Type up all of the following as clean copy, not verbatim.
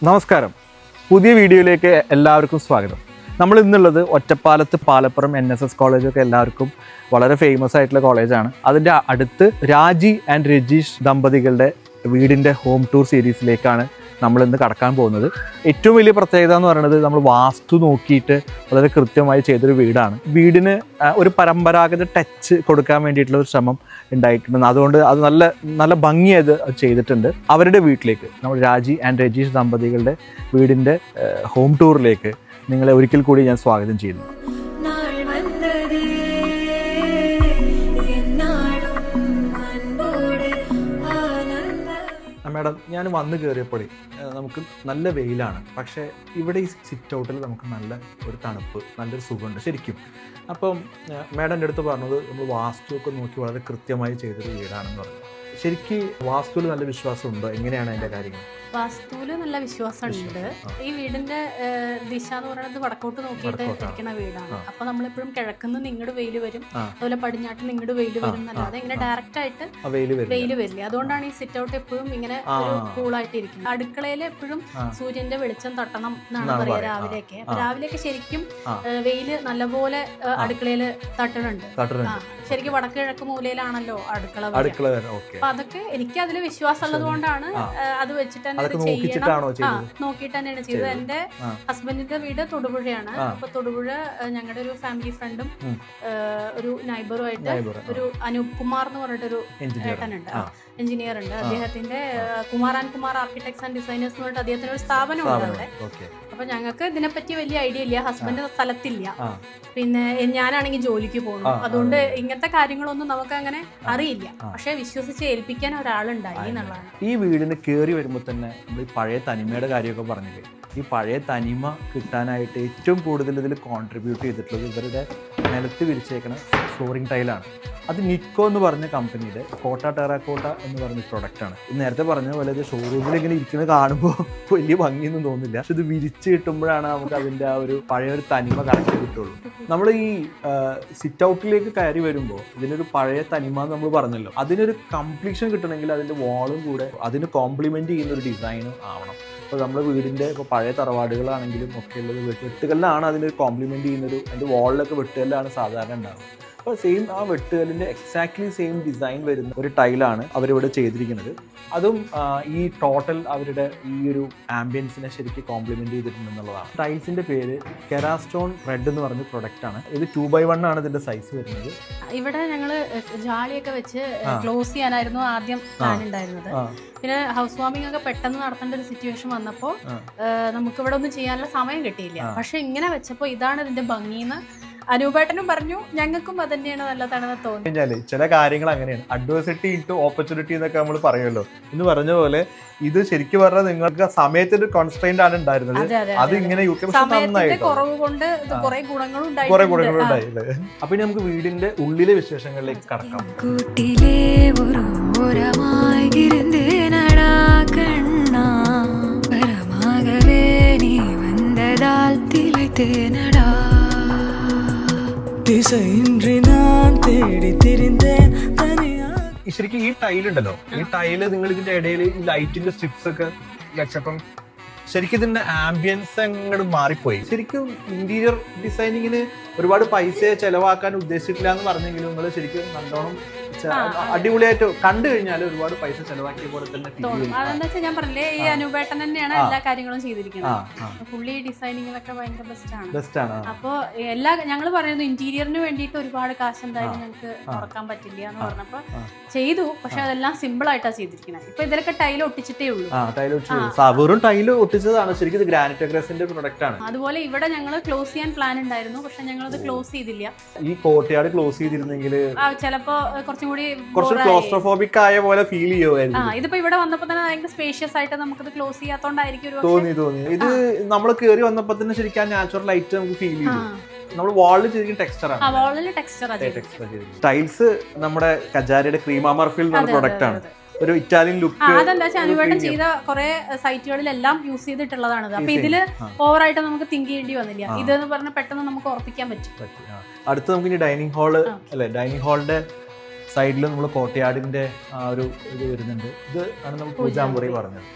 നമസ്കാരം, പുതിയ വീഡിയോയിലേക്ക് എല്ലാവർക്കും സ്വാഗതം. നമ്മൾ ഇന്നുള്ളത് ഒറ്റപ്പാലത്ത് പാലപ്പുറം NSS കോളേജൊക്കെ എല്ലാവർക്കും വളരെ ഫേമസ് ആയിട്ടുള്ള കോളേജാണ്. അതിൻ്റെ അടുത്ത് രാജി ആൻഡ് രജീഷ് ദമ്പതികളുടെ വീടിൻ്റെ ഹോം ടൂർ സീരീസിലേക്കാണ് നമ്മളിന്ന് കടക്കാൻ പോകുന്നത്. ഏറ്റവും വലിയ പ്രത്യേകത എന്ന് പറയുന്നത് നമ്മൾ വാസ്തു നോക്കിയിട്ട് വളരെ കൃത്യമായി ചെയ്തൊരു വീടാണ്. വീടിന് ഒരു പരമ്പരാഗത ടച്ച് കൊടുക്കാൻ വേണ്ടിയിട്ടുള്ള ഒരു ശ്രമം ഉണ്ടായിട്ടുണ്ട്. അതുകൊണ്ട് അത് നല്ല ഭംഗിയായത് ചെയ്തിട്ടുണ്ട്. അവരുടെ വീട്ടിലേക്ക്, നമ്മൾ രാജി ആൻഡ് രജീഷ് ദമ്പതികളുടെ വീടിൻ്റെ ഹോം ടൂറിലേക്ക് നിങ്ങളെ ഒരിക്കൽ കൂടി ഞാൻ സ്വാഗതം ചെയ്യുന്നു. മാഡം, ഞാൻ വന്ന് കയറിയപ്പോഴേ നമുക്ക് നല്ല വെയിലാണ്, പക്ഷേ ഇവിടെ ഈ സിറ്റ് ഔട്ടിൽ നമുക്ക് നല്ല ഒരു തണുപ്പ്, നല്ലൊരു സുഖമുണ്ട് ശരിക്കും. അപ്പം മാഡം എൻ്റെ അടുത്ത് പറഞ്ഞത് നമ്മൾ വാസ്തുവൊക്കെ നോക്കി വളരെ കൃത്യമായി ചെയ്തൊരു വീടാണെന്ന് പറഞ്ഞു. ശരിക്കും വാസ്തുവിൽ നല്ല വിശ്വാസമുണ്ടോ? എങ്ങനെയാണ് അതിൻ്റെ കാര്യങ്ങൾ? വാസ്തുവില് നല്ല വിശ്വാസമുണ്ട്. ഈ വീടിന്റെ ദിശ എന്ന് പറയുന്നത് വടക്കോട്ട് നോക്കിയിട്ട് ഇരിക്കുന്ന വീടാണ്. അപ്പൊ നമ്മളെപ്പോഴും കിഴക്കുന്ന് നിങ്ങട് വെയിൽ വരും, അതുപോലെ പടിഞ്ഞാട്ട് നിങ്ങട് വെയിൽ വരും എന്നല്ലാതെ ഇങ്ങനെ ഡയറക്റ്റ് ആയിട്ട് വെയിൽ വരില്ല. അതുകൊണ്ടാണ് ഈ സിറ്റ് ഔട്ട് എപ്പോഴും ഇങ്ങനെ ഒരു കൂളായിട്ട് ഇരിക്കുന്നത്. അടുക്കളയിൽ എപ്പോഴും സൂര്യന്റെ വെളിച്ചം തട്ടണം എന്നാണ് പറയാ രാവിലെയൊക്കെ. അപ്പൊ രാവിലെയൊക്കെ ശരിക്കും വെയില് നല്ലപോലെ അടുക്കളയിൽ തട്ടുന്നുണ്ട്. ശരിക്കും വടക്ക് കിഴക്ക് മൂലയിലാണല്ലോ അടുക്കള. അപ്പൊ അതൊക്കെ എനിക്ക് അതിൽ വിശ്വാസം ഉള്ളത് കൊണ്ടാണ് അത് വെച്ചിട്ട് തന്നെ നോക്കിയിട്ട് തന്നെയാണ് ചെയ്തത്. എന്റെ ഹസ്ബൻഡിന്റെ വീട് തൊടുപുഴയാണ്. അപ്പൊ തൊടുപുഴ ഞങ്ങളുടെ ഒരു ഫാമിലി ഫ്രണ്ടും ഒരു നൈബറുമായിട്ട് ഒരു അനൂപ് കുമാർ എന്ന് പറഞ്ഞിട്ടൊരു ഏട്ടനുണ്ട്, എഞ്ചിനീയർ ഉണ്ട്. അദ്ദേഹത്തിന്റെ Kumar and Kumar architects and designers എന്ന് പറഞ്ഞിട്ട് അദ്ദേഹത്തിന് ഒരു സ്ഥാപനം ഉണ്ട് അവിടെ. അപ്പൊ ഞങ്ങൾക്ക് ഇതിനെപ്പറ്റി വലിയ ഐഡിയ ഇല്ല, ഹസ്ബൻഡ് സ്ഥലത്തില്ല, പിന്നെ ഞാനാണെങ്കിൽ ജോലിക്ക് പോകണം. അതുകൊണ്ട് ഇങ്ങനത്തെ കാര്യങ്ങളൊന്നും നമുക്ക് അങ്ങനെ അറിയില്ല. പക്ഷെ വിശ്വസിച്ച് ഏൽപ്പിക്കാൻ ഒരാളുണ്ടായി എന്നുള്ളതാണ്. ഈ വീടിന് കയറി വരുമ്പോൾ തന്നെ നമ്മൾ പഴയ തനിമയുടെ കാര്യമൊക്കെ പറഞ്ഞില്ലേ, ഈ പഴയ തനിമ കിട്ടാനായിട്ട് ഏറ്റവും കൂടുതൽ ഇതിൽ കോൺട്രിബ്യൂട്ട് ചെയ്തിട്ടുള്ളത് ഇവരുടെ നിലത്ത് വിരിച്ചേക്കുന്ന ഫ്ലോറിംഗ് ടൈലാണ്. അത് നിക്കോ എന്ന് പറഞ്ഞ കമ്പനിയുടെ കോട്ട ടെറാക്കോട്ട എന്ന് പറഞ്ഞ പ്രൊഡക്റ്റാണ്. നേരത്തെ പറഞ്ഞ പോലെ ഇത് ഷോറൂമിൽ ഇങ്ങനെ ഇരിക്കുന്നത് കാണുമ്പോൾ വലിയ ഭംഗിയൊന്നും തോന്നില്ല, പക്ഷെ ഇത് വിരിച്ച് കിട്ടുമ്പോഴാണ് നമുക്ക് അതിൻ്റെ ആ ഒരു പഴയ ഒരു തനിമ കറക്റ്റ് കിട്ടുള്ളൂ. നമ്മൾ ഈ സിറ്റ് ഔട്ടിലേക്ക് കയറി വരുമ്പോൾ ഇതിനൊരു പഴയ തനിമ എന്ന് നമ്മൾ പറഞ്ഞല്ലോ, അതിനൊരു കംപ്ലീഷൻ കിട്ടണമെങ്കിൽ അതിൻ്റെ വാളും കൂടെ അതിന് കോംപ്ലിമെൻറ്റ് ചെയ്യുന്ന ഒരു ഡിസൈനും ആവണം. ഇപ്പോൾ നമ്മുടെ വീടിൻ്റെ ഇപ്പോൾ പഴയ തറവാടുകളാണെങ്കിലും ഒക്കെ ഉള്ളത് വെട്ടുകല്ലാണ് അതിനൊരു കോംപ്ലിമെൻറ്റ് ചെയ്യുന്നൊരു, അതിൻ്റെ വാളിലൊക്കെ വെട്ടുകല്ലാണ് സാധാരണ ഉണ്ടാകുന്നത്. അപ്പോൾ സെയിം ആ വെട്ടുകല്ലിൻ്റെ എക്സാക്ട്ലി സെയിം ഡിസൈൻ വരുന്ന ഒരു ടൈലാണ് അവരിവിടെ ചെയ്തിരിക്കുന്നത്. അതും ഈ ടോട്ടൽ അവരുടെ ഈ ഒരു ആംബിയൻസിനെ ശരിക്കും കോംപ്ലിമെൻറ്റ് ചെയ്തിട്ടുണ്ടെന്നുള്ളതാണ്. ടൈൽസിൻ്റെ പേര് കെരാസ്റ്റോൺ റെഡ് എന്ന് പറഞ്ഞ പ്രൊഡക്റ്റാണ്. ഇത് 2x1 ആണ് ഇതിൻ്റെ സൈസ് വരുന്നത്. ഇവിടെ ഞങ്ങൾ ജാളിയൊക്കെ വെച്ച് ക്ലോസ് ചെയ്യാനായിരുന്നു ആദ്യം പ്ലാൻ ഉണ്ടായിരുന്നത്. പിന്നെ ഹൗസ് വാമിംഗ് ഒക്കെ പെട്ടെന്ന് നടത്തേണ്ട ഒരു സിറ്റുവേഷൻ വന്നപ്പോൾ നമുക്ക് ഇവിടെ ഒന്നും ചെയ്യാനുള്ള സമയം കിട്ടിയില്ല. പക്ഷെ ഇങ്ങനെ വെച്ചപ്പോൾ ഇതാണ് ഇതിന്റെ ഭംഗിന്ന് അനൂപേട്ടനും പറഞ്ഞു, ഞങ്ങൾക്കും അത് തന്നെയാണ് നല്ലതാണെന്ന് തോന്നി. ചില കാര്യങ്ങൾ അങ്ങനെയാണ്, അഡ്വേഴ്സിറ്റി ഇൻടു ഓപ്പർച്യൂണിറ്റി എന്നൊക്കെ നമ്മൾ പറയുമല്ലോ. എന്ന് പറഞ്ഞ പോലെ ഇത് ശരിക്കും പറഞ്ഞാൽ നിങ്ങൾക്ക് സമയത്തിന്റെ കോൺസ്ട്രെയിന്റ് ആണ് ഉണ്ടായിരുന്നത്. അത് ഇങ്ങനെ കുറവ് കൊണ്ട് കുറെ ഗുണങ്ങളുണ്ടായി. അപ്പൊ ഇനി നമുക്ക് വീടിന്റെ ഉള്ളിലെ വിശേഷങ്ങളിലേക്ക് കടക്കാം. ശരിക്കും ഈ ടൈലുണ്ടല്ലോ, ഈ ടൈല് നിങ്ങൾ ഇതിന്റെ ഇടയിൽ ഈ ലൈറ്റിന്റെ സ്ട്രിപ്സ് ഒക്കെ വെച്ചപ്പം ശരിക്കും ഇതിന്റെ ആംബിയൻസ് അങ്ങോട്ട് മാറിപ്പോയി. ശരിക്കും ഇന്റീരിയർ ഡിസൈനിങ്ങിന് ഒരുപാട് പൈസ ചെലവാക്കാൻ ഉദ്ദേശിച്ചിട്ടില്ല എന്ന് പറഞ്ഞെങ്കിലും നിങ്ങൾ ശരിക്കും നല്ലോണം അടിപൊളിയായിട്ട് കണ്ടു കഴിഞ്ഞാൽ ഒരുപാട് പൈസ ചെലവാക്കിയ പോലെ തന്നെ അതെന്താ വെച്ചാൽ ഞാൻ പറഞ്ഞില്ലേ, ഈ അനൂപേട്ടൻ തന്നെയാണ് എല്ലാ കാര്യങ്ങളും ചെയ്തിരിക്കുന്നത്. പുള്ളി ഡിസൈനിങ്ങിലൊക്കെ ഭയങ്കര ബെസ്റ്റ് ആണ്. അപ്പൊ ഞങ്ങൾ പറയുന്നത് ഇന്റീരിയറിന് വേണ്ടിയിട്ട് ഒരുപാട് കാശ് എന്തായാലും ഞങ്ങൾക്ക് കുറക്കാൻ പറ്റില്ല എന്ന് പറഞ്ഞപ്പോ ചെയ്തു. പക്ഷെ അതെല്ലാം സിമ്പിൾ ആയിട്ടാണ് ചെയ്തിരിക്കുന്നത്. ഇപ്പൊ ഇതിലൊക്കെ ടൈൽ ഒട്ടിച്ചിട്ടേ ഉള്ളൂ. വെറും ടൈല് ഒട്ടിച്ചതാണ്. ശരിക്കും ഗ്രാനൈറ്റ് ടെക്നോളജിന്റെ പ്രൊഡക്റ്റ് ആണ്. അതുപോലെ ഇവിടെ ഞങ്ങൾ ക്ലോസ് ചെയ്യാൻ പ്ലാൻ ഉണ്ടായിരുന്നു, പക്ഷെ ഞങ്ങളത് ക്ലോസ് ചെയ്തില്ല. ഈ കോട്ടയാട് ക്ലോസ് ചെയ്തിരുന്നെങ്കിൽ ചിലപ്പോ കുറച്ചും കുറച്ച് ക്ലോസ്ട്രോഫോബിക് ആയ പോലെ ഫീൽ ചെയ്യുമായിരുന്നു. ഇതിപ്പോ ഇവിടെ വന്നപ്പോ തന്നെ ഭയങ്കര സ്പേഷ്യസ് ആയിട്ട് നമുക്കത് ക്ലോസ് ചെയ്യാത്തോണ്ടായിരിക്കും തോന്നി. ഇത് നമ്മൾ കയറി വന്നപ്പോ തന്നെ ശരിക്കും നാച്ചുറൽ ലൈറ്റ് നമുക്ക് ഫീൽ ചെയ്തു. നമ്മൾ വാളിൽ ചെയ്തിരിക്കുന്ന ടെക്സ്ചറാണ്. ടൈൽസ് നമ്മുടെ കജാരിയുടെ ക്രീമാമർഫിൽ എന്ന പ്രൊഡക്റ്റ് ആണ്. ഒരു ഇറ്റാലിയൻ ലുക്ക്. അതെന്താ വെച്ചാൽ അനുവേട്ടൻ ചെയ്ത കുറെ സൈറ്റുകളിലെല്ലാം യൂസ് ചെയ്തിട്ടുള്ളതാണ്. അപ്പൊ ഇതില് ഓവറായിട്ട് നമുക്ക് തിങ്ക് ചെയ്യേണ്ടി വന്നില്ല. ഇതെന്ന് പറഞ്ഞാൽ പെട്ടെന്ന് നമുക്ക് ഉറപ്പിക്കാൻ പറ്റും. അടുത്ത് നമുക്ക് ഇനി ഡൈനിങ് ഹാള് അല്ലെ, ഡൈനിങ് ഹാളിന്റെ സൈഡിൽ നമ്മൾ കോട്ടയാടിൻ്റെ ആ ഒരു ഇത് വരുന്നുണ്ട്. ഇത് ആണ് നമ്മൾ പൂജാമുറി പറഞ്ഞത്.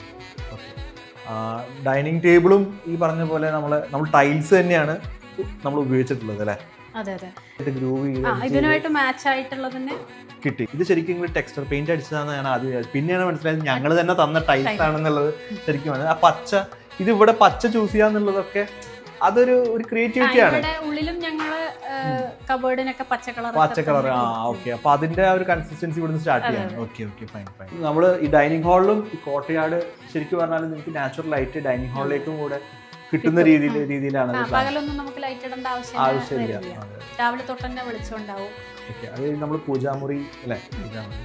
ഓക്കെ, ഡൈനിങ് ടേബിളും ഈ പറഞ്ഞ പോലെ നമ്മൾ ടൈൽസ് തന്നെയാണ് നമ്മൾ ഉപയോഗിച്ചിട്ടുള്ളത് അല്ലേ? അതെ അതെ, ഗ്രൂവ് ഇതിനായിട്ട് മാച്ച് ആയിട്ടുള്ളത് തന്നെ കിട്ടി. ഇത് ശരിക്കും ടെക്സ്ചർ പെയിന്റ് അടിച്ചതാണെന്ന് ഞാൻ ആദ്യം വിചാരിച്ചു. പിന്നെയാണ് മനസ്സിലായത് ഞങ്ങൾ തന്നെ തന്ന ടൈൽസ് ആണെന്നുള്ളത്. ശരിക്കും ആ പച്ച, ഇത് ഇവിടെ പച്ച ചൂസ് ചെയ്യാന്നുള്ളതൊക്കെ അതൊരു ക്രിയേറ്റിവിറ്റി ആണ്. ഉള്ളിലും ഞങ്ങള് കബോർഡിനൊക്കെ പച്ച കളർ. ആ ഓക്കെ, അപ്പൊ അതിന്റെ ആ ഒരു കൺസിസ്റ്റൻസി ഇവിടുന്ന് സ്റ്റാർട്ട് ചെയ്യാം. Okay fine. നമ്മള് ഈ ഡൈനിങ് ഹാളിലും ഈ കോട്ടയാട് ശരിക്കും പറഞ്ഞാൽ നിങ്ങൾക്ക് നാച്ചുറൽ ലൈറ്റ് ഡൈനിങ് ഹാളിലേക്കും കൂടെ കിട്ടുന്ന രീതിയിലാണ്. പകലൊന്നും നമുക്ക് ലൈറ്റ് ഇടേണ്ട ആവശ്യമില്ല, രാവിലെ തൊട്ട് തന്നെ വെളിച്ചമുണ്ടാവും. ഓക്കെ, അത് നമ്മൾ പൂജാമുറി അല്ലേ? പൂജാമുറി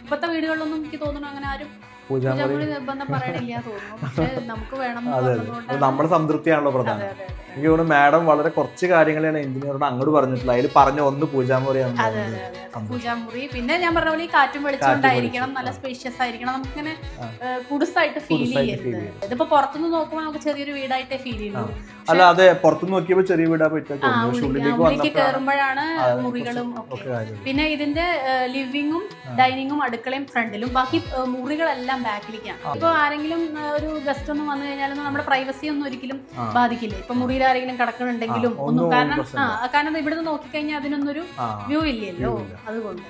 ഇപ്പത്തെ വീടുകളിലൊന്നും എനിക്ക് തോന്നുന്നു അങ്ങനെ ആരും പൂജാമുറി നിർബന്ധം പറയണില്ല തോന്നുന്നു. പക്ഷെ നമുക്ക് വേണം, നമ്മുടെ സംതൃപ്തിയാണല്ലോ പ്രധാനം. എനിക്ക് തോന്നുന്നു മാഡം വളരെ കുറച്ച് കാര്യങ്ങളാണ് എഞ്ചിനീയറോട് അങ്ങോട്ട് പറഞ്ഞിട്ടുള്ളത്. അതിൽ പറഞ്ഞ ഒന്ന് പൂജാമുറിയാണ്. പൂജാമുറി, പിന്നെ ഞാൻ പറഞ്ഞ പോലെ ഈ കാറ്റും വെളിച്ചം ഉണ്ടായിരിക്കണം, നല്ല സ്പേഷ്യസ് ആയിരിക്കണം, നമുക്കിങ്ങനെ കുടുസായിട്ട് ഫീൽ ചെയ്യുന്നത്. ഇതിപ്പോ പുറത്തുനിന്ന് നോക്കുമ്പോൾ നമുക്ക് ചെറിയൊരു വീടായിട്ടേ ഫീൽ ചെയ്യുന്നു. അല്ല, അതെ, പുറത്തുനിന്ന് നോക്കിയപ്പോ ചെറിയ വീടാ പറ്റുക. ഉള്ളിലേക്ക് കയറുമ്പോഴാണ് മുറികളും ഒക്കെ. പിന്നെ ഇതിന്റെ ലിവിങ്ങും ഡൈനിങ്ങും അടുക്കളയും ഫ്രണ്ടിലും, ബാക്കി മുറികളെല്ലാം ബാക്കിലേക്കാണ്. ഇപ്പൊ ആരെങ്കിലും ഒരു ഗസ്റ്റ് ഒന്നും വന്നു കഴിഞ്ഞാലും നമ്മുടെ പ്രൈവസി ഒന്നും ഒരിക്കലും ബാധിക്കില്ല. ഇപ്പൊ മുറിയിൽ ആരെങ്കിലും കിടക്കുന്നുണ്ടെങ്കിലും ഒന്നും, കാരണം ഇവിടുന്ന് നോക്കിക്കഴിഞ്ഞാൽ അതിനൊന്നൊരു വ്യൂ ഇല്ലല്ലോ, അതുകൊണ്ട്.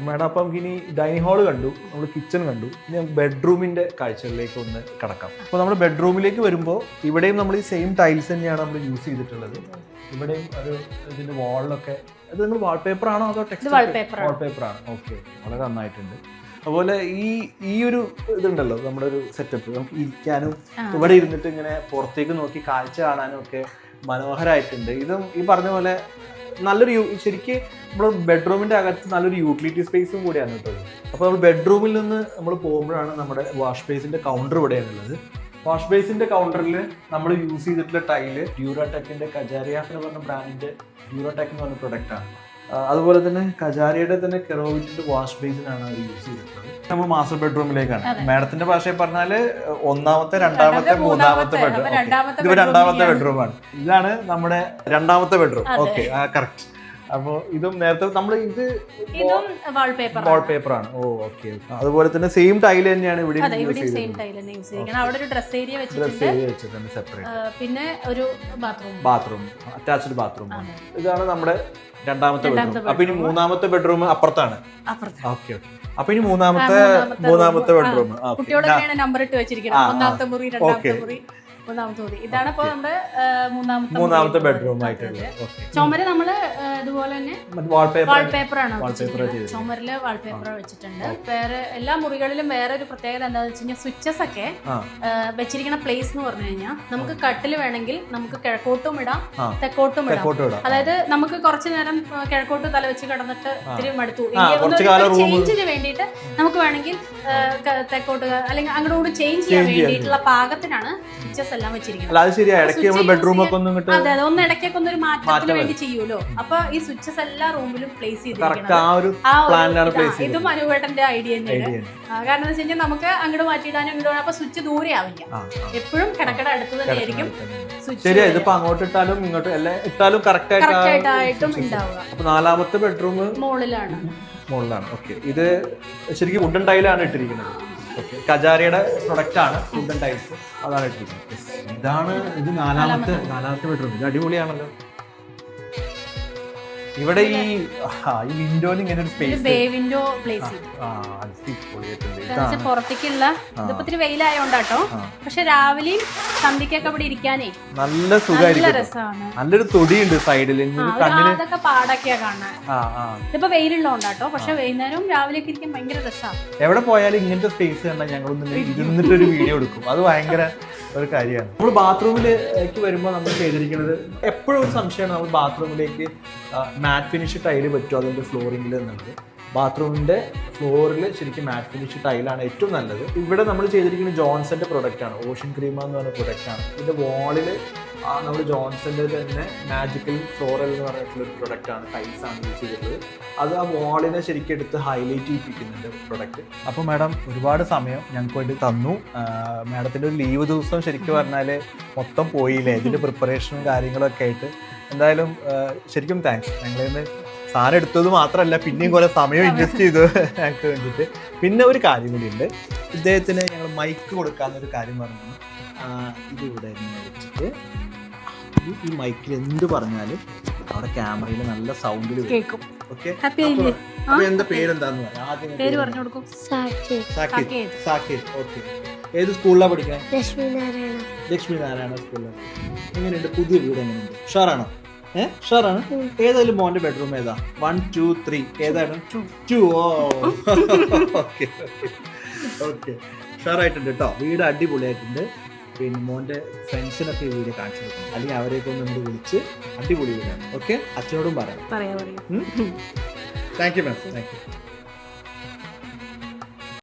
മേഡം, അപ്പം ഇനി ഡൈനിങ് ഹാള് കണ്ടു, നമ്മൾ കിച്ചൺ കണ്ടു, ഇനി ബെഡ്റൂമിന്റെ കാഴ്ചകളിലേക്ക് ഒന്ന് കിടക്കാം. അപ്പോൾ നമ്മൾ ബെഡ്റൂമിലേക്ക് വരുമ്പോൾ ഇവിടെയും നമ്മൾ ഈ സെയിം ടൈൽസ് തന്നെയാണ് നമ്മൾ യൂസ് ചെയ്തിട്ടുള്ളത്. ഇവിടെയും ഒരു ഇതിന്റെ വാളിലൊക്കെ, അത് നിങ്ങൾ വാൾപേപ്പർ ആണോ അതോ ടെക്സ്റ്റ്? വാൾപേപ്പർ ആണ്. ഓക്കെ, വളരെ നന്നായിട്ടുണ്ട്. അതുപോലെ ഈ ഒരു ഇതുണ്ടല്ലോ, നമ്മുടെ ഒരു സെറ്റപ്പ്, നമുക്ക് ഇരിക്കാനും ഇവിടെ ഇരുന്നിട്ട് ഇങ്ങനെ പുറത്തേക്ക് നോക്കി കാഴ്ച കാണാനും ഒക്കെ മനോഹരമായിട്ടുണ്ട്. ഇതും ഈ പറഞ്ഞ പോലെ നല്ലൊരു ശരിക്ക് നമ്മൾ ബെഡ്റൂമിന്റെ അകത്ത് നല്ലൊരു യൂട്ടിലിറ്റി സ്പേസും കൂടിയാണ് കേട്ടത്. അപ്പോൾ നമ്മൾ ബെഡ്റൂമിൽ നിന്ന് നമ്മൾ പോകുമ്പോഴാണ് നമ്മുടെ വാഷ് ബേസിന്റെ കൗണ്ടർ ഇവിടെയാണുള്ളത്. വാഷ് ബേസിന്റെ കൗണ്ടറിൽ നമ്മൾ യൂസ് ചെയ്തിട്ടുള്ള ടൈല് ഡ്യൂറാടെക്കിന്റെ കജാരിയ എന്ന് പറഞ്ഞ ബ്രാൻഡിന്റെ ഡ്യൂറാടെക് എന്ന് പറഞ്ഞ പ്രൊഡക്റ്റ് ആണ്. അതുപോലെ തന്നെ കജാരിയുടെ തന്നെ കെറോവിറ്റിന്റെ വാഷ് ബേസിനാണ് അവർ യൂസ് ചെയ്തിട്ടുള്ളത്. നമ്മൾ മാസ്റ്റർ ബെഡ്റൂമിലേക്കാണ്. മാഡത്തിന്റെ ഭാഷയിൽ പറഞ്ഞാല് ഒന്നാമത്തെ, രണ്ടാമത്തെ, മൂന്നാമത്തെ ബെഡ്റൂം. ഇത് രണ്ടാമത്തെ ബെഡ്റൂമാണ്. ഇതാണ് നമ്മുടെ രണ്ടാമത്തെ ബെഡ്റൂം. Okay, correct. അപ്പൊ ഇതും നേരത്തെ നമ്മൾ ഇത് വാൾപേപ്പർ ആണ്. ഓ ഓക്കെ. അതുപോലെ തന്നെ സെയിം ടൈൽ തന്നെയാണ് ഇവിടെ വെച്ചിട്ടുണ്ട്, സെപ്പറേറ്റ്. പിന്നെ ഒരു ബാത്റൂം, അറ്റാച്ച്ഡ് ബാത്റൂം. ഇതാണ് നമ്മുടെ രണ്ടാമത്തെ ബെഡ്റൂം. അപ്പൊ ഇനി മൂന്നാമത്തെ ബെഡ്റൂം അപ്പുറത്താണ്. ഓക്കെ. അപ്പൊ ഇനി മൂന്നാമത്തെ ബെഡ്റൂം. നമ്പർ ഇട്ട് വെച്ചിരിക്കുന്നത് ഒന്നാമത്തെ മുറി, രണ്ടാമത്തെ മുറി, മൂന്നാമത്തെ മുറി. ഇതാണ് ഇപ്പൊ നമ്മുടെ മൂന്നാമത്തെ ബെഡ്റൂം ആയിട്ടുള്ളത്. ചുമര് നമ്മള് ഇതുപോലെ തന്നെ വാൾപേപ്പർ ആണ് ചുമരില് വാൾപേപ്പർ വെച്ചിട്ടുണ്ട്. വേറെ എല്ലാ മുറികളിലും വേറെ ഒരു പ്രത്യേകത എന്താണെന്ന് വെച്ച് കഴിഞ്ഞാൽ സ്വിച്ചസ് ഒക്കെ വെച്ചിരിക്കുന്ന പ്ലേസ് എന്ന് പറഞ്ഞു കഴിഞ്ഞാൽ നമുക്ക് കട്ടില് വേണമെങ്കിൽ നമുക്ക് കിഴക്കോട്ടും ഇടാം, തെക്കോട്ടും ഇടാം. അതായത് നമുക്ക് കുറച്ചു നേരം കിഴക്കോട്ട് തല വെച്ച് കിടന്നിട്ട് ഇത്തിരി മടുത്തു, ചേഞ്ചിന് വേണ്ടിയിട്ട് നമുക്ക് വേണമെങ്കിൽ തെക്കോട്ട് അല്ലെങ്കിൽ അങ്ങോട്ട് ചേഞ്ച് ചെയ്യാൻ വേണ്ടിയിട്ടുള്ള പാകത്തിനാണ് സ്വിച്ചസ് എല്ലാം വെച്ചിരിക്കുന്നത്. അതെ, ഒന്ന് ഇടയ്ക്കൊക്കെ ഒന്നൊരു മാറ്റത്തിന് വേണ്ടി ചെയ്യൂലോ. അപ്പൊ ഈ സ്വിച്ചസ് എല്ലാ റൂമിലും പ്ലേസ് ചെയ്തിരിക്കുന്നത്. ഇതും അനുവേട്ടന്റെ ഐഡിയ തന്നെയാണ്. കാരണം എന്താ വെച്ച് കഴിഞ്ഞാൽ നമുക്ക് അങ്ങോട്ട് മാറ്റിയിടാനും ഇങ്ങോട്ട്, അപ്പൊ സ്വിച്ച് ദൂരെ ആവില്ല, എപ്പോഴും കിടക്കട അടുത്ത് തന്നെയായിരിക്കും സ്വിച്ച്. അങ്ങോട്ട് ഇട്ടാലും ഇങ്ങോട്ട് ഇട്ടാലും കറക്റ്റ് ആയിട്ടും ഉണ്ടാവുക. അപ്പൊ നാലാമത്തെ ബെഡ്റൂം മുകളിലാണ്. ഓക്കെ, ഇത് ശരിക്കും വുഡൻ ടൈലാണ് ഇട്ടിരിക്കുന്നത്. ഓക്കെ, കജാരിയുടെ പ്രൊഡക്റ്റ് ആണ് വുഡൻ ടൈൽസ്, അതാണ് ഇട്ടിരിക്കുന്നത്. ഇത് നാലാമത്തെ ബെഡ്റൂം. ഇത് അടിപൊളിയാണല്ലോ. ഇവിടെ ഈ വിൻഡോയിൽ ഇങ്ങനെ ഒരു സ്പേസ്, വിൻഡോ പ്ലേസ് പുറത്തേക്കുള്ള. ഇതിപ്പോ ഇത്തിരി വെയിലായോണ്ടാട്ടോ, പക്ഷെ രാവിലെയും സന്ധ്യക്കൊക്കെ ഇവിടെ ഇരിക്കാനേ നല്ല സുഖമായിരിക്കും, രസമാണ്. നല്ലൊരു തൊടിയുണ്ട് സൈഡിൽ, അതൊക്കെ പാടൊക്കെയാ കാണാൻ. ഇതിപ്പോ വെയിലുള്ളതുകൊണ്ടാട്ടോ, പക്ഷെ വൈകുന്നേരവും രാവിലെയൊക്കെ ഇരിക്കാൻ ഭയങ്കര രസമാണ്. എവിടെ പോയാലും ഇങ്ങനത്തെ സ്പേസ് കണ്ടാൽ ഞങ്ങളൊന്നും ഇരുന്നിട്ടൊരു വീഡിയോ എടുക്കും, അത് ഭയങ്കര ഒരു കാര്യമാണ്. നമ്മൾ ബാത്റൂമിലേക്ക് വരുമ്പോൾ നമ്മൾ ചെയ്തിരിക്കുന്നത് എപ്പോഴും ഒരു സംശയമാണ്, നമ്മൾ ബാത്റൂമിലേക്ക് മാറ്റ് ഫിനിഷ് ടൈല് പറ്റുമോ അതിൻ്റെ ഫ്ലോറിങ്ങിൽ എന്നുള്ളത്. ബാത്റൂമിൻ്റെ ഫ്ലോറിൽ ശരിക്കും മാറ്റ് ഫിനിഷ് ടൈലാണ് ഏറ്റവും നല്ലത്. ഇവിടെ നമ്മൾ ചെയ്തിരിക്കുന്നത് ജോൺസന്റെ പ്രൊഡക്റ്റ് ആണ്, ഓഷ്യൻ ക്രീമ എന്ന് പറഞ്ഞ പ്രൊഡക്റ്റ് ആണ്. ഇതിൻ്റെ വാളിൽ നമ്മൾ ജോൺസന്റെ തന്നെ മാജിക്കൽ ഫ്ലോറൽ എന്ന് പറഞ്ഞിട്ടുള്ള ഒരു പ്രൊഡക്റ്റ് ആണ്, ടൈൽസ് ആണ് യൂസ് ചെയ്തിട്ടുള്ളത്. അത് ആ വാളിനെ ശരിക്കും എടുത്ത് ഹൈലൈറ്റ് ചെയ്യിപ്പിക്കുന്നുണ്ട് പ്രൊഡക്റ്റ്. അപ്പോൾ മാഡം ഒരുപാട് സമയം ഞങ്ങൾക്ക് വേണ്ടി തന്നു. മാഡത്തിൻ്റെ ഒരു ലീവ് ദിവസം ശരിക്കും പറഞ്ഞാൽ മൊത്തം പോയില്ലേ ഇതിൻ്റെ പ്രിപ്പറേഷനും കാര്യങ്ങളൊക്കെ ആയിട്ട്. എന്തായാലും ശരിക്കും താങ്ക്സ്. ഞങ്ങളിൽ നിന്ന് സാധനം എടുത്തത് മാത്രമല്ല പിന്നെയും കുറേ സമയം ഇൻവെസ്റ്റ് ചെയ്തു ഞങ്ങൾക്ക് വേണ്ടിയിട്ട്. പിന്നെ ഒരു കാര്യം കൂടിയുണ്ട്, ഇദ്ദേഹത്തിന് ഞങ്ങൾ മൈക്ക് കൊടുക്കാമെന്നൊരു കാര്യം പറഞ്ഞു. ഇതിവിടെ വെച്ചിട്ട് ഈ മൈക്കിൽ എന്ത് പറഞ്ഞാലും അവിടെ ക്യാമറയിൽ നല്ല സൗണ്ടിൽ കേൾക്കും. ഓക്കെ, ഹാപ്പി ആയില്ലേ? അപ്പൊ എന്താ പേരെന്താന്ന് പറയാം ആദ്യം. പേര് പറഞ്ഞു കൊടുക്കും. സാക്കിർ. ഓക്കെ, ഏത് സ്കൂളിലാണ് പഠിക്കുന്നത്? ലക്ഷ്മി നാരായണ സ്കൂളിലാണ്. എങ്ങനെയുണ്ട് പുതിയ വീട്? എങ്ങനെയുണ്ട്? ഷുവറാണോ? ഷുവറാണ്. ഏതായാലും മോന്റെ ബെഡ്റൂം ഏതാ? 1 2 3 ഏതാണ്? 2. ഓക്കെ ഓക്കെ, ഷുവറായിട്ടുണ്ട് കേട്ടോ. വീട് അടിപൊളിയായിട്ടുണ്ട്. പിന്നെ മോൻ്റെ ഫ്രണ്ട്സിനൊക്കെ ഈ വീഡിയോ കാണിച്ചു കൊടുക്കണം, അല്ലെങ്കിൽ അവരെയൊക്കെ ഒന്ന് നമ്മൾ വിളിച്ച് അടിപൊളി വീടാണ്. ഓക്കെ, അച്ഛനോടും പറയാം. പറയാം. Thank you ma'am, thank you.